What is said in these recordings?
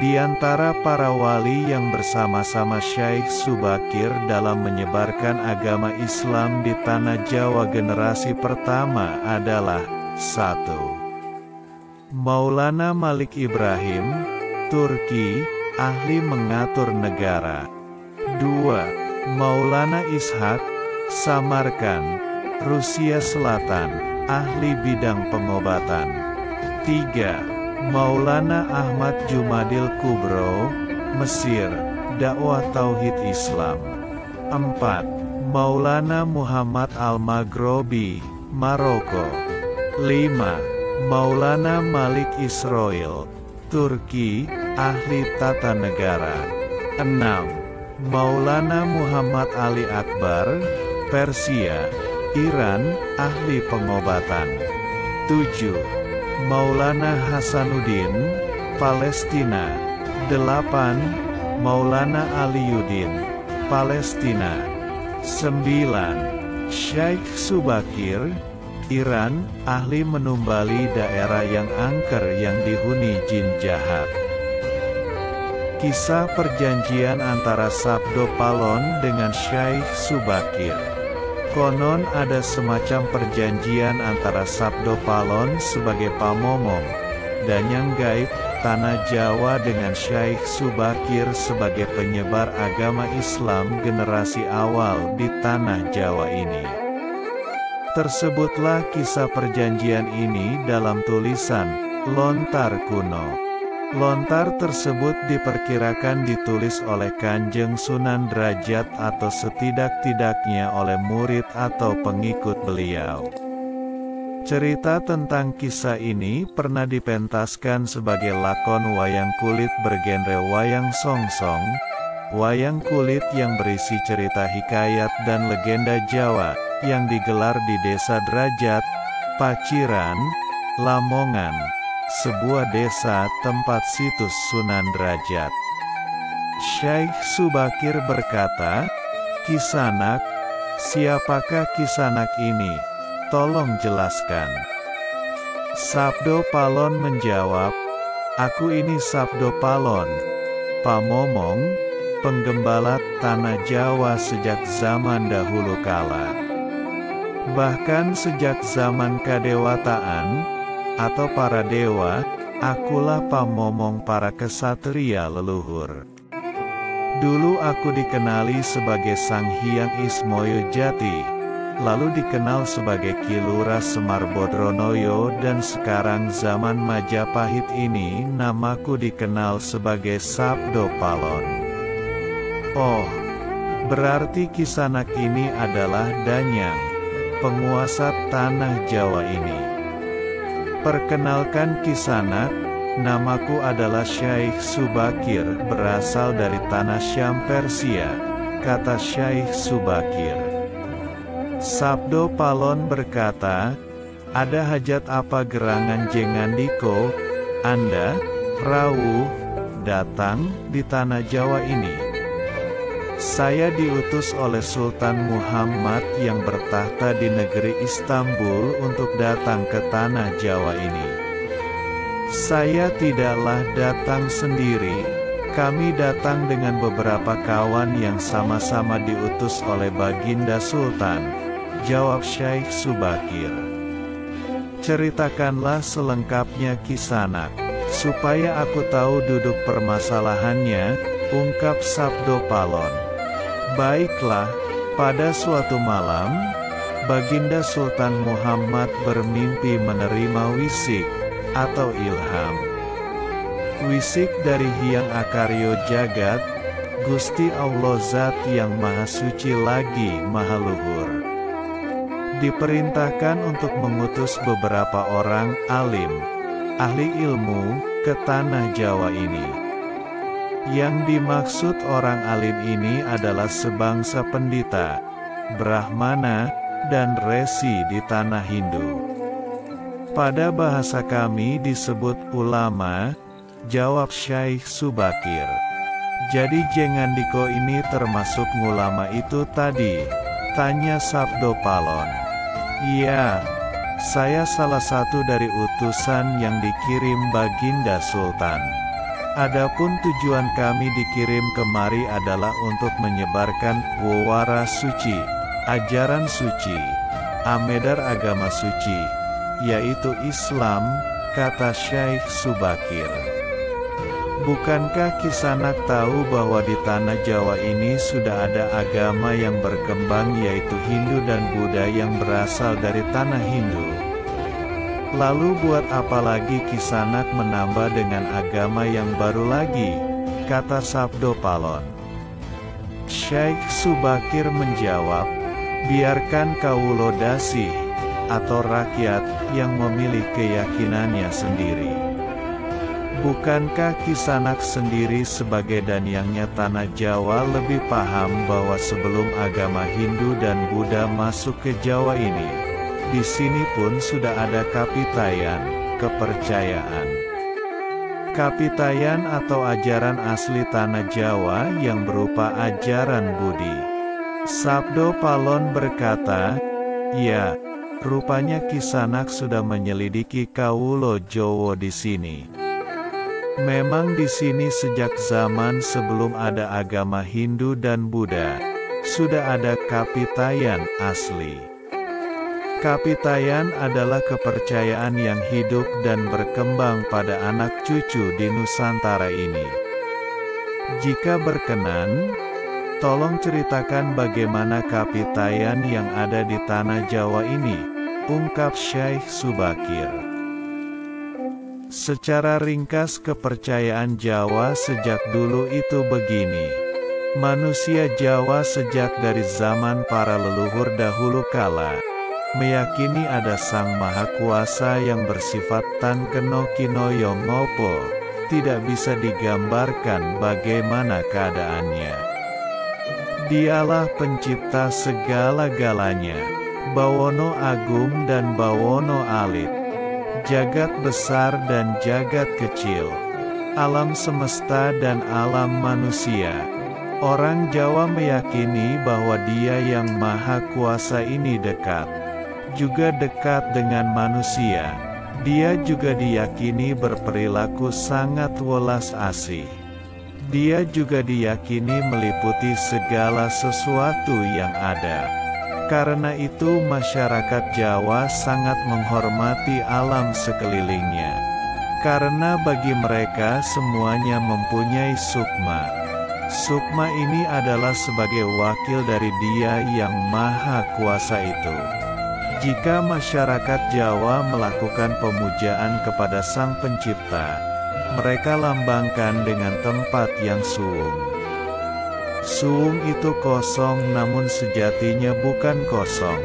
Di antara para wali yang bersama-sama Syekh Subakir dalam menyebarkan agama Islam di tanah Jawa generasi pertama adalah 1. Maulana Malik Ibrahim, Turki, ahli mengatur negara. 2. Maulana Ishak, Samarkand, Rusia Selatan, ahli bidang pengobatan. 3. Maulana Ahmad Jumadil Kubro, Mesir, dakwah Tauhid Islam. 4. Maulana Muhammad Al-Maghrobi, Maroko. 5. Maulana Malik Israel, Turki, ahli tata negara. 6. Maulana Muhammad Ali Akbar, Persia, Iran, ahli pengobatan. 7. Maulana Hasanuddin, Palestina. 8. Maulana Aliuddin, Palestina. 9. Syekh Subakir, Iran, ahli menumbali daerah yang angker yang dihuni jin jahat. Kisah perjanjian antara Sabdo Palon dengan Syekh Subakir. Konon ada semacam perjanjian antara Sabdo Palon sebagai pamomong, Danyang Gaib, tanah Jawa dengan Syekh Subakir sebagai penyebar agama Islam generasi awal di tanah Jawa ini. Tersebutlah kisah perjanjian ini dalam tulisan Lontar Kuno. Lontar tersebut diperkirakan ditulis oleh Kanjeng Sunan Derajat atau setidak-tidaknya oleh murid atau pengikut beliau. Cerita tentang kisah ini pernah dipentaskan sebagai lakon wayang kulit bergenre wayang songsong, wayang kulit yang berisi cerita hikayat dan legenda Jawa, yang digelar di Desa Derajat, Paciran, Lamongan, sebuah desa tempat situs Sunan Derajat. Syekh Subakir berkata, "Kisanak, siapakah Kisanak ini? Tolong jelaskan." Sabdo Palon menjawab, "Aku ini Sabdo Palon, pamomong, penggembala tanah Jawa sejak zaman dahulu kala. Bahkan sejak zaman kadewataan, atau para dewa, akulah pamomong para kesatria leluhur. Dulu aku dikenali sebagai Sang Hyang Ismoyo Jati, lalu dikenal sebagai Ki Lurah Semar Bodronoyo, dan sekarang zaman Majapahit ini namaku dikenal sebagai Sabdo Palon." Oh, berarti Kisanak ini adalah Danyang, penguasa tanah Jawa ini. "Perkenalkan Kisanak, namaku adalah Syekh Subakir, berasal dari tanah Syam Persia," kata Syekh Subakir. Sabdo Palon berkata, "Ada hajat apa gerangan jengandiko, Anda, rawuh, datang di tanah Jawa ini?" "Saya diutus oleh Sultan Muhammad yang bertahta di negeri Istanbul untuk datang ke tanah Jawa ini." "Saya tidaklah datang sendiri, kami datang dengan beberapa kawan yang sama-sama diutus oleh Baginda Sultan," jawab Syekh Subakir. "Ceritakanlah selengkapnya Kisanak, supaya aku tahu duduk permasalahannya," ungkap Sabdo Palon. "Baiklah, pada suatu malam, Baginda Sultan Muhammad bermimpi menerima wisik, atau ilham. Wisik dari Hyang Akaryo Jagat, Gusti Allah Zat yang Maha Suci lagi Maha Luhur. Diperintahkan untuk mengutus beberapa orang alim, ahli ilmu, ke tanah Jawa ini. Yang dimaksud orang alim ini adalah sebangsa pendeta, Brahmana, dan resi di tanah Hindu. Pada bahasa kami disebut ulama," jawab Syekh Subakir. "Jadi Jengandiko ini termasuk ulama itu tadi?" tanya Sabdo Palon. "Iya, saya salah satu dari utusan yang dikirim Baginda Sultan." Adapun tujuan kami dikirim kemari adalah untuk menyebarkan wawara suci, ajaran suci, amedar agama suci, yaitu Islam, kata Syekh Subakir. Bukankah Kisanak tahu bahwa di tanah Jawa ini sudah ada agama yang berkembang yaitu Hindu dan Buddha yang berasal dari tanah Hindu? Lalu buat apa lagi Kisanak menambah dengan agama yang baru lagi? Kata Sabdo Palon. Syekh Subakir menjawab, biarkan kawulo dasih, atau rakyat, yang memilih keyakinannya sendiri. Bukankah Kisanak sendiri sebagai danyangnya tanah Jawa lebih paham bahwa sebelum agama Hindu dan Buddha masuk ke Jawa ini, di sini pun sudah ada kapitayan, kepercayaan. Kapitayan atau ajaran asli tanah Jawa yang berupa ajaran Budi. Sabdo Palon berkata, ya, rupanya Kisanak sudah menyelidiki kawulo Jowo di sini. Memang di sini sejak zaman sebelum ada agama Hindu dan Buddha, sudah ada kapitayan asli. Kapitayan adalah kepercayaan yang hidup dan berkembang pada anak cucu di Nusantara ini. Jika berkenan, tolong ceritakan bagaimana kapitayan yang ada di tanah Jawa ini, ungkap Syekh Subakir. Secara ringkas kepercayaan Jawa sejak dulu itu begini. Manusia Jawa sejak dari zaman para leluhur dahulu kala, meyakini ada Sang Maha Kuasa yang bersifat tan keno kinoyo ngopo, tidak bisa digambarkan bagaimana keadaannya. Dialah pencipta segala-galanya, Bawono Agung dan Bawono Alit, jagat besar dan jagat kecil, alam semesta dan alam manusia. Orang Jawa meyakini bahwa Dia yang Maha Kuasa ini dekat, juga dekat dengan manusia. Dia juga diyakini berperilaku sangat welas asih. Dia juga diyakini meliputi segala sesuatu yang ada. Karena itu masyarakat Jawa sangat menghormati alam sekelilingnya. Karena bagi mereka semuanya mempunyai sukma. Sukma ini adalah sebagai wakil dari Dia yang Maha Kuasa itu. Jika masyarakat Jawa melakukan pemujaan kepada Sang Pencipta, mereka lambangkan dengan tempat yang suwung. Suwung itu kosong namun sejatinya bukan kosong,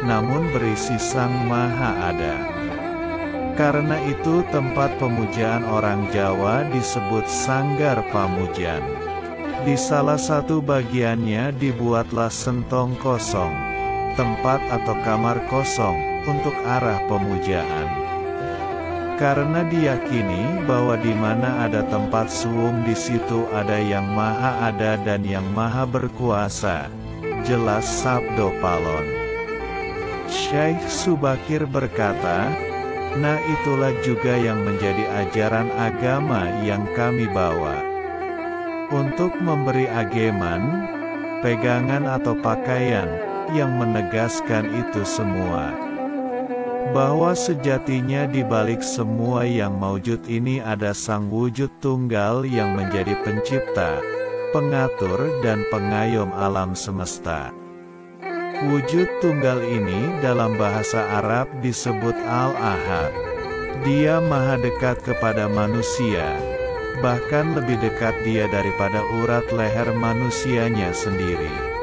namun berisi Sang Maha Ada. Karena itu tempat pemujaan orang Jawa disebut Sanggar Pamujan. Di salah satu bagiannya dibuatlah sentong kosong, tempat atau kamar kosong, untuk arah pemujaan. Karena diyakini bahwa di mana ada tempat suwung di situ ada yang Maha Ada dan yang Maha Berkuasa. Jelas Sabdo Palon. Syekh Subakir berkata, nah itulah juga yang menjadi ajaran agama yang kami bawa. Untuk memberi ageman, pegangan atau pakaian, yang menegaskan itu semua. Bahwa sejatinya di balik semua yang maujud ini ada Sang Wujud Tunggal yang menjadi pencipta, pengatur dan pengayom alam semesta. Wujud Tunggal ini dalam bahasa Arab disebut Al-Ahad. Dia maha dekat kepada manusia, bahkan lebih dekat Dia daripada urat leher manusianya sendiri.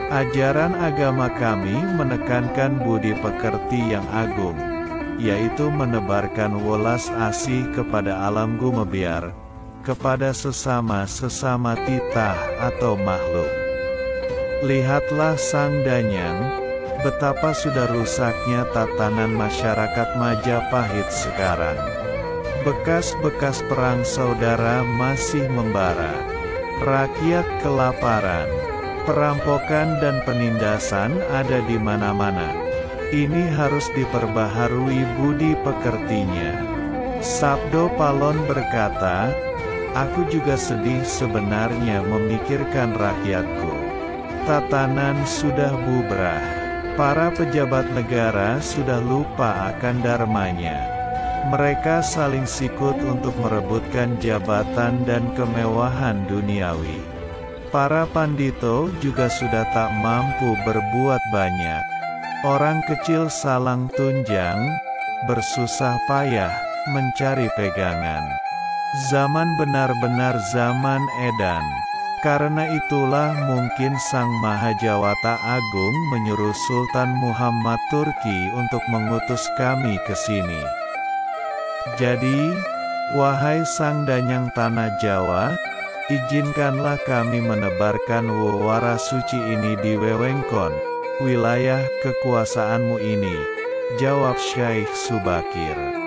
Ajaran agama kami menekankan budi pekerti yang agung, yaitu menebarkan welas asih kepada alam gumebyar, kepada sesama titah atau makhluk. Lihatlah Sang Danyang, betapa sudah rusaknya tatanan masyarakat Majapahit sekarang. Bekas-bekas perang saudara masih membara, rakyat kelaparan, perampokan dan penindasan ada di mana-mana. Ini harus diperbaharui budi pekertinya. Sabdo Palon berkata, Aku juga sedih sebenarnya memikirkan rakyatku. Tatanan sudah bubrah. Para pejabat negara sudah lupa akan dharmanya. Mereka saling sikut untuk merebutkan jabatan dan kemewahan duniawi. Para pandito juga sudah tak mampu berbuat banyak. Orang kecil salang tunjang, bersusah payah, mencari pegangan. Zaman benar-benar zaman edan. Karena itulah mungkin Sang Mahajawata Agung menyuruh Sultan Muhammad Turki untuk mengutus kami ke sini. Jadi, wahai Sang Danyang Tanah Jawa, izinkanlah kami menebarkan wewara suci ini di wewengkon, wilayah kekuasaanmu ini, jawab Syaikh Subakir.